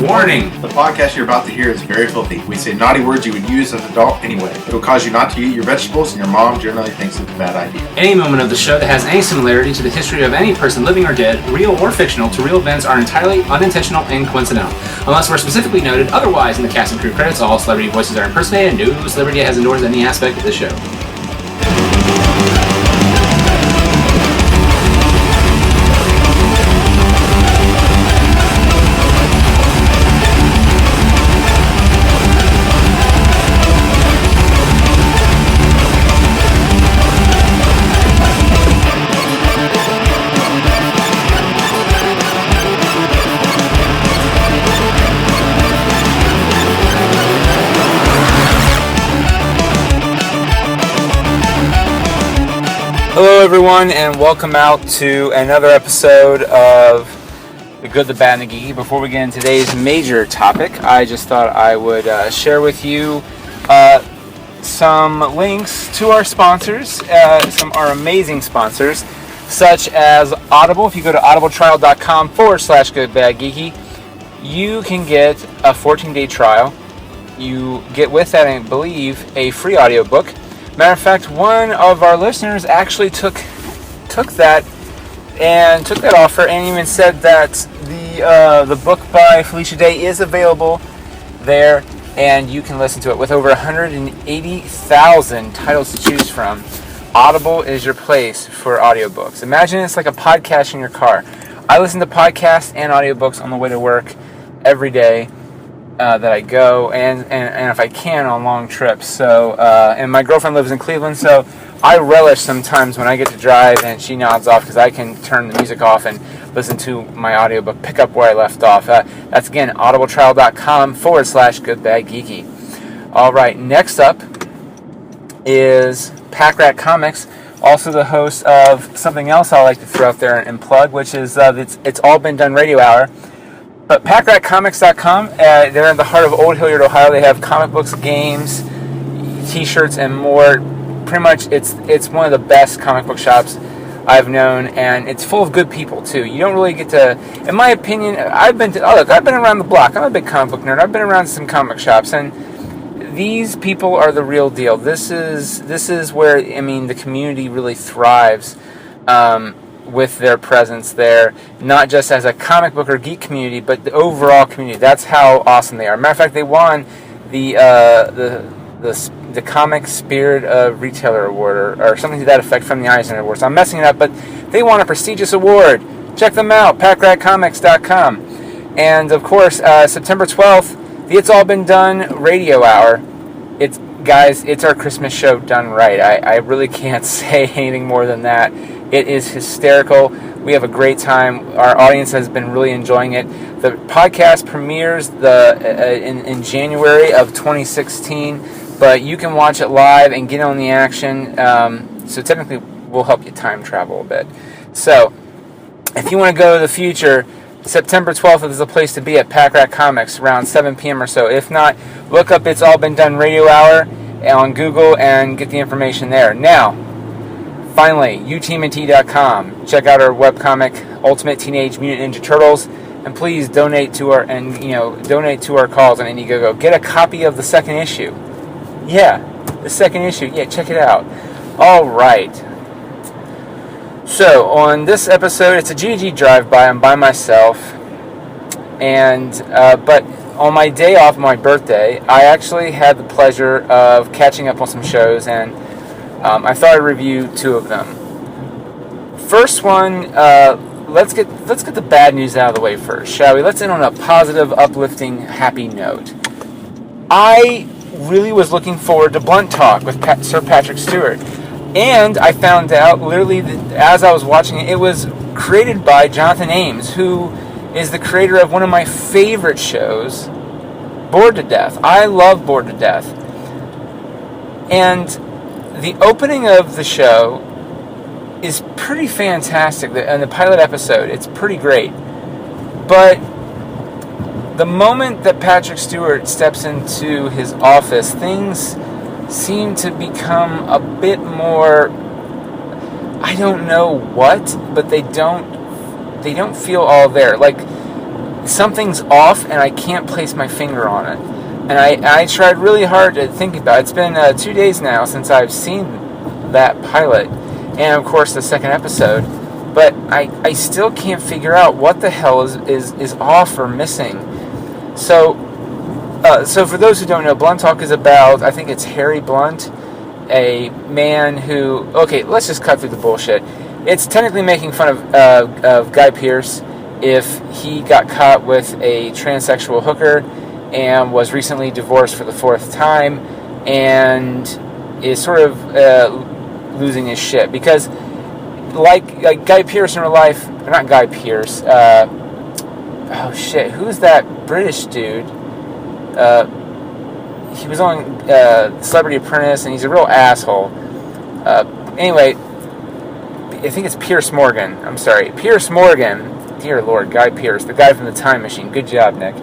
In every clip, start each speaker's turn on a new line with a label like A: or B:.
A: Warning!
B: The podcast you're about to hear is very filthy. We say naughty words you would use as an adult anyway. It will cause you not to eat your vegetables, and your mom generally thinks it's a bad idea.
A: Any moment of the show that has any similarity to the history of any person living or dead, real or fictional, to real events are entirely unintentional and coincidental. Unless we're specifically noted otherwise in the cast and crew credits, all celebrity voices are impersonated and no celebrity has endorsed any aspect of the show.
C: Hello everyone, and welcome out to another episode of The Good, the Bad, and the Geeky. Before we get into today's major topic, I just thought I would share with you some links to our sponsors, our amazing sponsors, such as Audible. If you go to audibletrial.com/goodbadgeeky, you can get a 14-day trial. You get with that, I believe, a free audiobook. Matter of fact, one of our listeners actually took that offer and even said that the book by Felicia Day is available there, and you can listen to it. With over 180,000 titles to choose from, Audible is your place for audiobooks. Imagine it's like a podcast in your car. I listen to podcasts and audiobooks on the way to work every day. That I go and if I can on long trips. So and my girlfriend lives in Cleveland, so I relish sometimes when I get to drive and she nods off because I can turn the music off and listen to my audiobook, pick up where I left off. That's again audibletrial.com/goodbadgeeky. All right, next up is Packrat Comics, also the host of something else I like to throw out there and plug, which is It's All Been Done Radio Hour. But PackratComics.com, they're in the heart of Old Hilliard, Ohio. They have comic books, games, t-shirts, and more. Pretty much, it's one of the best comic book shops I've known, and it's full of good people too. You don't really get to, in my opinion, I've been around the block. I'm a big comic book nerd. I've been around some comic shops, and these people are the real deal. This is where, I mean, the community really thrives. With their presence there, not just as a comic book or geek community, but the overall community. That's how awesome they are. Matter of fact, they won the Comic Spirit of Retailer Award or something to that effect from the Eisner Awards. I'm messing it up, but they won a prestigious award. Check them out, PackratComics.com. And of course, September 12th, the It's All Been Done Radio Hour. It's our Christmas show done right. I really can't say anything more than that. It is hysterical. We have a great time. Our audience has been really enjoying it. The podcast premieres in January of 2016, but you can watch it live and get on the action. So technically, we'll help you time travel a bit. So, if you want to go to the future, September 12th is the place to be at Packrat Comics around 7 p.m. or so. If not, look up It's All Been Done Radio Hour on Google and get the information there. Now, finally, uteamnt.com. Check out our webcomic, Ultimate Teenage Mutant Ninja Turtles, and please donate to our cause on Indiegogo. Get a copy of the second issue. Yeah, the second issue. Yeah, check it out. All right. So on this episode, it's a GG drive-by. I'm by myself, and but on my day off, my birthday, I actually had the pleasure of catching up on some shows, and I thought I'd review two of them. First one, let's get the bad news out of the way first, shall we? Let's end on a positive, uplifting, happy note. I really was looking forward to Blunt Talk with Sir Patrick Stewart, and I found out literally that as I was watching it, it was created by Jonathan Ames, who is the creator of one of my favorite shows, Bored to Death. I love Bored to Death, and the opening of the show is pretty fantastic. And the pilot episode, it's pretty great. But the moment that Patrick Stewart steps into his office, things seem to become a bit more, I don't know what, but they don't feel all there. Like, something's off, and I can't place my finger on it. And I tried really hard to think about it. It's been 2 days now since I've seen that pilot, and of course the second episode, but I still can't figure out what the hell is off or missing. So for those who don't know, Blunt Talk is about, I think it's Harry Blunt, a man who, okay, let's just cut through the bullshit. It's technically making fun of Guy Pearce if he got caught with a transsexual hooker and was recently divorced for the 4th time and is sort of losing his shit. Because like Guy Pearce in real life, or not Guy Pearce, oh shit, who's that British dude? He was on Celebrity Apprentice, and he's a real asshole. Anyway, I think it's Piers Morgan. I'm sorry, Piers Morgan. Dear Lord, Guy Pearce, the guy from the Time Machine. Good job, Nick.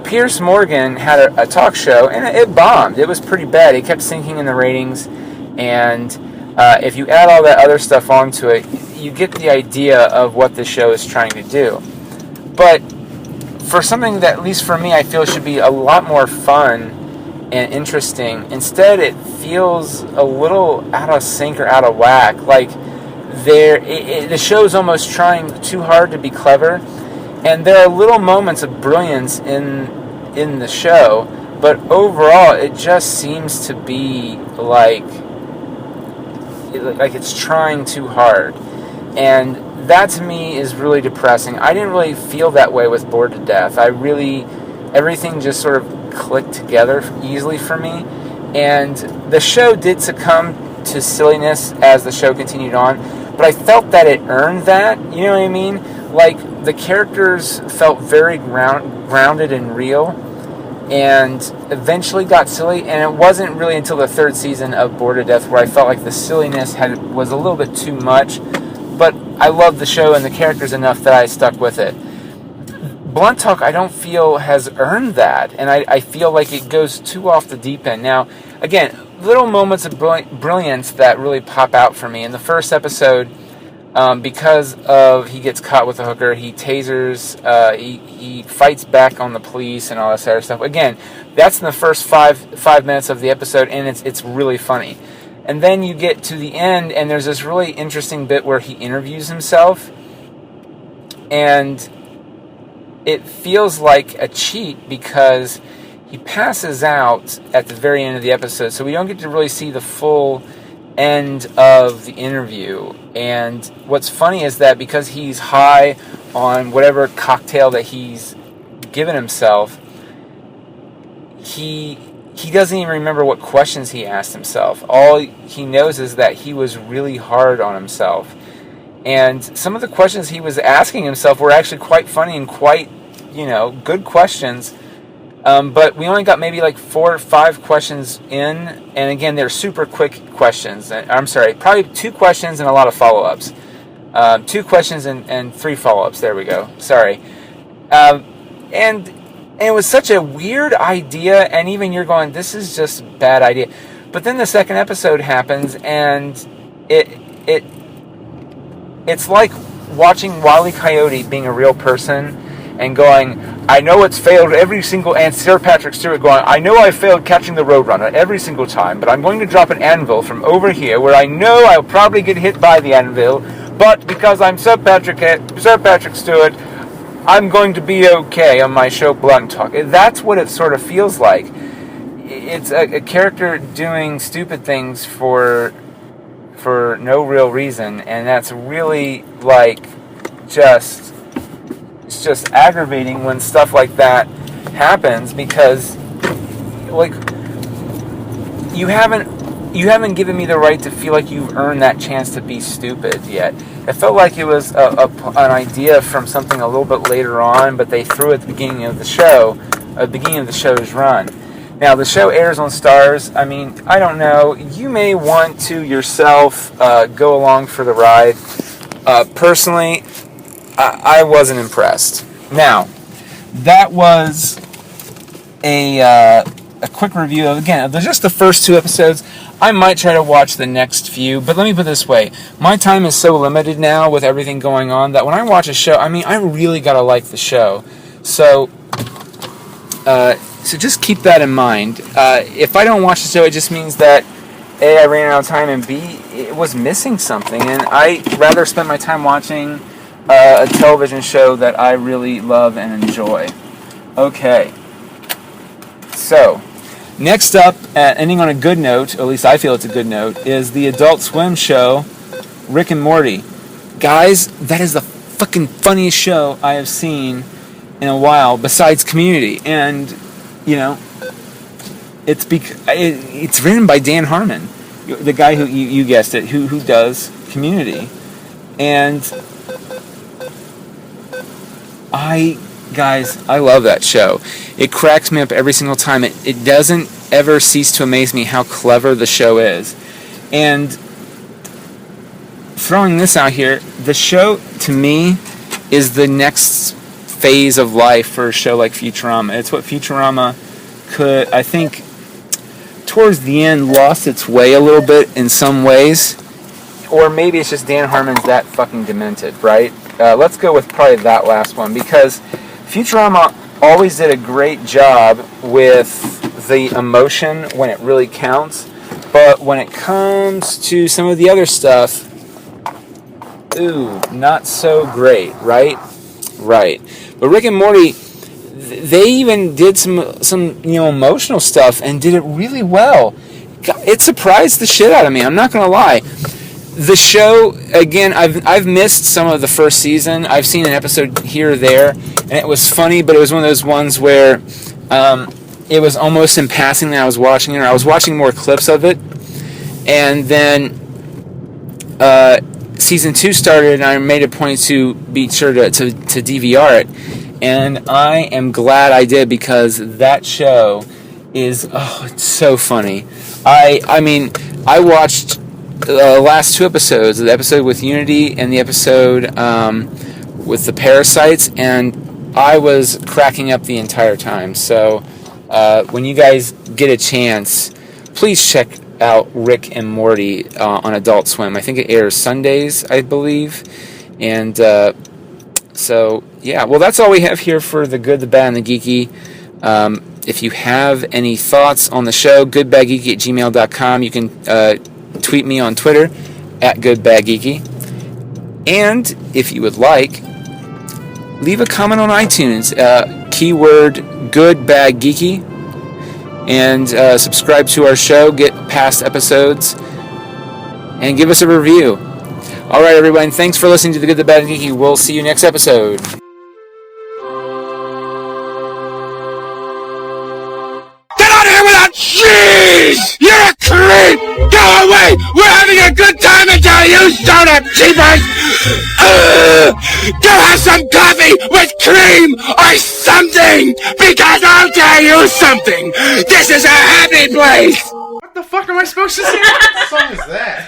C: Piers Morgan had a talk show, and it bombed. It was pretty bad. It kept sinking in the ratings, and if you add all that other stuff onto it, you get the idea of what the show is trying to do. But for something that, at least for me, I feel should be a lot more fun and interesting, instead it feels a little out of sync or out of whack. Like the show's almost trying too hard to be clever, and there are little moments of brilliance in the show, but overall it just seems to be like it's trying too hard, and that to me is really depressing. I didn't really feel that way with Bored to Death. Everything just sort of clicked together easily for me, and the show did succumb to silliness as the show continued on, but I felt that it earned that, you know what I mean? Like, the characters felt very grounded and real, and eventually got silly, and it wasn't really until the 3rd season of Bored to Death where I felt like the silliness was a little bit too much, but I loved the show and the characters enough that I stuck with it. Blunt Talk, I don't feel has earned that, and I feel like it goes too off the deep end. Now, again, little moments of brilliance that really pop out for me. In the first episode, because of he gets caught with a hooker, he tasers, he fights back on the police and all this other stuff. Again, that's in the first five minutes of the episode, and it's really funny. And then you get to the end, and there's this really interesting bit where he interviews himself, and it feels like a cheat because he passes out at the very end of the episode, so we don't get to really see the full end of the interview. And what's funny is that because he's high on whatever cocktail that he's given himself, he doesn't even remember what questions he asked himself. All he knows is that he was really hard on himself. And some of the questions he was asking himself were actually quite funny and quite, good questions. But we only got maybe like 4 or 5 questions in. And again, they're super quick questions. I'm sorry, probably 2 questions and a lot of follow-ups. 2 questions and 3 follow-ups. There we go. Sorry. And it was such a weird idea, and even you're going, this is just a bad idea. But then the second episode happens, and it's like watching Wile E. Coyote being a real person and going, I know it's failed every single, and Sir Patrick Stewart going, I know I failed catching the Roadrunner every single time, but I'm going to drop an anvil from over here where I know I'll probably get hit by the anvil, but because I'm Sir Patrick Stewart, I'm going to be okay on my show Blunt Talk. That's what it sort of feels like. It's a character doing stupid things for no real reason, and that's really it's just aggravating when stuff like that happens, because you haven't given me the right to feel like you've earned that chance to be stupid yet. It felt like it was an idea from something a little bit later on, but they threw it at the beginning of the show, show's run. Now, the show airs on Stars. I mean, I don't know. You may want to yourself go along for the ride. Personally, I wasn't impressed. Now, that was a quick review of, again, just the first 2 episodes. I might try to watch the next few, but let me put it this way. My time is so limited now with everything going on that when I watch a show, I really gotta like the show. So just keep that in mind. If I don't watch the show, it just means that A, I ran out of time, and B, it was missing something. And I'd rather spend my time watching a television show that I really love and enjoy. Okay. So, next up, ending on a good note, or at least I feel it's a good note, is the Adult Swim show, Rick and Morty. Guys, that is the fucking funniest show I have seen in a while, besides Community. And, you know, it's written by Dan Harmon, the guy who, you guessed it, who does Community. And I love that show. It cracks me up every single time. It doesn't ever cease to amaze me how clever the show is. And throwing this out here, the show, to me, is the next phase of life for a show like Futurama. It's what Futurama could, I think, towards the end, lost its way a little bit in some ways. Or maybe it's just Dan Harmon's that fucking demented, right? Let's go with probably that last one, because Futurama always did a great job with the emotion when it really counts, but when it comes to some of the other stuff, not so great, right? Right. But Rick and Morty, they even did some emotional stuff and did it really well. It surprised the shit out of me, I'm not going to lie. The show, again, I've missed some of the first season. I've seen an episode here or there, and it was funny, but it was one of those ones where it was almost in passing that I was watching it, or I was watching more clips of it, and then Season 2 started, and I made a point to be sure to DVR it, and I am glad I did, because that show is, it's so funny. I mean, I watched the last 2 episodes, the episode with Unity and the episode with the parasites, and I was cracking up the entire time. So when you guys get a chance, please check out Rick and Morty on Adult Swim. I think it airs Sundays, I believe. And so, yeah. Well, that's all we have here for the Good, the Bad, and the Geeky. If you have any thoughts on the show, goodbadgeeky@gmail.com. You can tweet me on Twitter @goodbadgeeky. And if you would like, leave a comment on iTunes, keyword Good Bad Geeky, and subscribe to our show, get past episodes, and give us a review. Alright everyone, thanks for listening to the Good, the Bad, and the Geeky. We'll see you next episode.
D: Jeez! You're a creep! Go away! We're having a good time until you start up, cheapers! Go have some coffee with cream or something! Because I'll tell you something! This is a happy place!
B: What the fuck am I supposed to say? What song is that?